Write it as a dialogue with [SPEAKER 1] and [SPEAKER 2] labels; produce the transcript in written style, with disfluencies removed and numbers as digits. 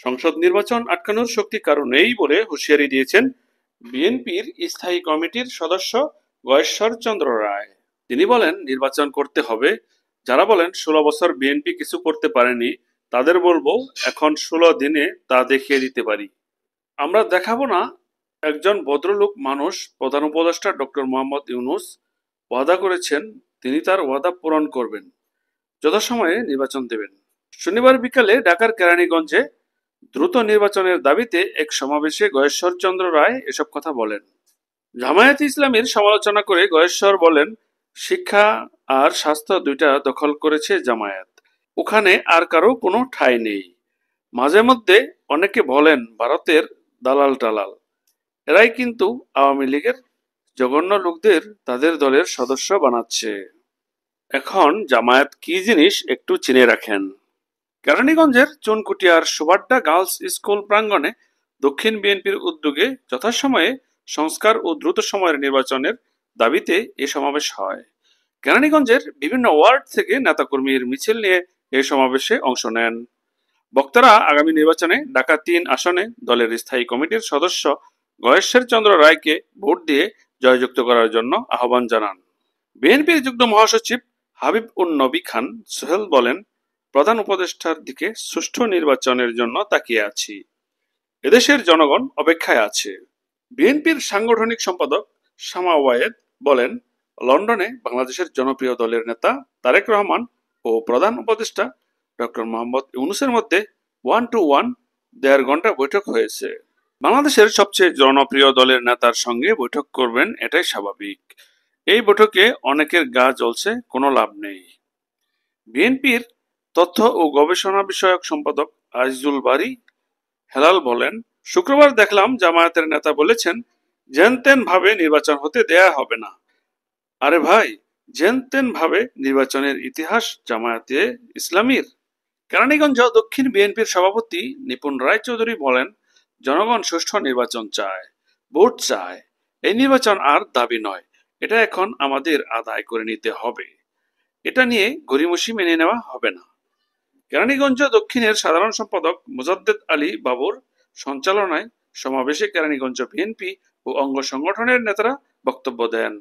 [SPEAKER 1] সংসদ নির্বাচন আটকানোর শক্তি কারো নেই বলে হুঁশিয়ারি দিয়েছেন বিএনপির স্থায়ী কমিটির সদস্য গয়েশ্বর চন্দ্র রায়। তিনি বলেন, নির্বাচন করতে হবে। যারা বলেন 16 বছর বিএনপি কিছু করতে পারেনি, তাদের বলবো এখন 16 দিনে তা দেখিয়ে দিতে পারি। আমরা দেখাবো না। একজন ভদ্রলোক মানুষ প্রধান উপদেষ্টা ডক্টর মোহাম্মদ ইউনূস ওয়াদা করেছেন, তিনি তার ওয়াদা পূরণ করবেন, যথাসময়ে নির্বাচন দেবেন। শনিবার বিকালে ঢাকার কেরানীগঞ্জে দ্রুত নির্বাচনের দাবিতে এক সমাবেশে গয়েশ্বর চন্দ্র রায় এসব কথা বলেন। জামায়াতে ইসলামীর সমালোচনা করে গয়েশ্বর বলেন, শিক্ষা আর স্বাস্থ্য দুইটা দখল করেছে জামায়াত, ওখানে আর কারো কোনো ঠাঁই নেই। মাঝে মধ্যে অনেকে বলেন ভারতের দালাল টালাল, এরাই কিন্তু আওয়ামী লীগের জঘন্য লোকদের তাদের দলের সদস্য বানাচ্ছে। এখন জামায়াত কি জিনিস একটু চিনে রাখেন। কেরানীগঞ্জের চুনকুটিয়ার সুবাড্ডা গার্লস স্কুল প্রাঙ্গণে দক্ষিণ বিএনপির উদ্যোগে যথাসময়ে সংস্কার ও দ্রুত সময়ের নির্বাচনের দাবিতে এ সমাবেশ হয়। কেরানীগঞ্জের বিভিন্ন ওয়ার্ড থেকে নেতাকর্মীর মিছিল নিয়ে এ সমাবেশে অংশ নেন। বক্তারা আগামী নির্বাচনে ঢাকা ৩ আসনে দলের স্থায়ী কমিটির সদস্য গয়েশ্বর চন্দ্র রায়কে ভোট দিয়ে জয়যুক্ত করার জন্য আহ্বান জানান। বিএনপির যুগ্ম মহাসচিব হাবিব উন নবী খান সোহেল বলেন, প্রধান উপদেষ্টার দিকে সুষ্ঠু নির্বাচনের জন্য তাকিয়ে আছি, এদেশের জনগণ অপেক্ষায় আছে। বিএনপির সাংগঠনিক সম্পাদক শামা ওয়ায়েদ বলেন, লন্ডনে বাংলাদেশের জনপ্রিয় দলের নেতা তারেক রহমান ও প্রধান উপদেষ্টা ডক্টর মোহাম্মদ ইউনূসের মধ্যে 1-to-1 1.5 ঘন্টা বৈঠক হয়েছে। বাংলাদেশের সবচেয়ে জনপ্রিয় দলের নেতার সঙ্গে বৈঠক করবেন, এটাই স্বাভাবিক। এই বৈঠকে অনেকের গা জ্বলছে, কোনো লাভ নেই। বিএনপির তথ্য ও গবেষণা বিষয়ক সম্পাদক আজিজুল বারী হেলাল বলেন, শুক্রবার দেখলাম জামায়াতের নেতা বলেছেন যেনতেন ভাবে নির্বাচন হতে দেয়া হবে না। আরে ভাই, যেনতেন ভাবে নির্বাচনের ইতিহাস জামায়াতে ইসলামীর। কেরানীগঞ্জ দক্ষিণ বিএনপির সভাপতি নিপুণ রায়চৌধুরী বলেন, জনগণ সুষ্ঠু নির্বাচন চায়, ভোট চায়। এই নির্বাচন আর দাবি নয়, এটা এখন আমাদের আদায় করে নিতে হবে। এটা নিয়ে গড়িমসি মেনে নেওয়া হবে না। কেরানীগঞ্জ দক্ষিণের সাধারণ সম্পাদক মোজাদ্দেদ আলী বাবুর সঞ্চালনায় সমাবেশে কেরানীগঞ্জ বিএনপি ও অঙ্গ সংগঠনের নেতারা বক্তব্য দেন।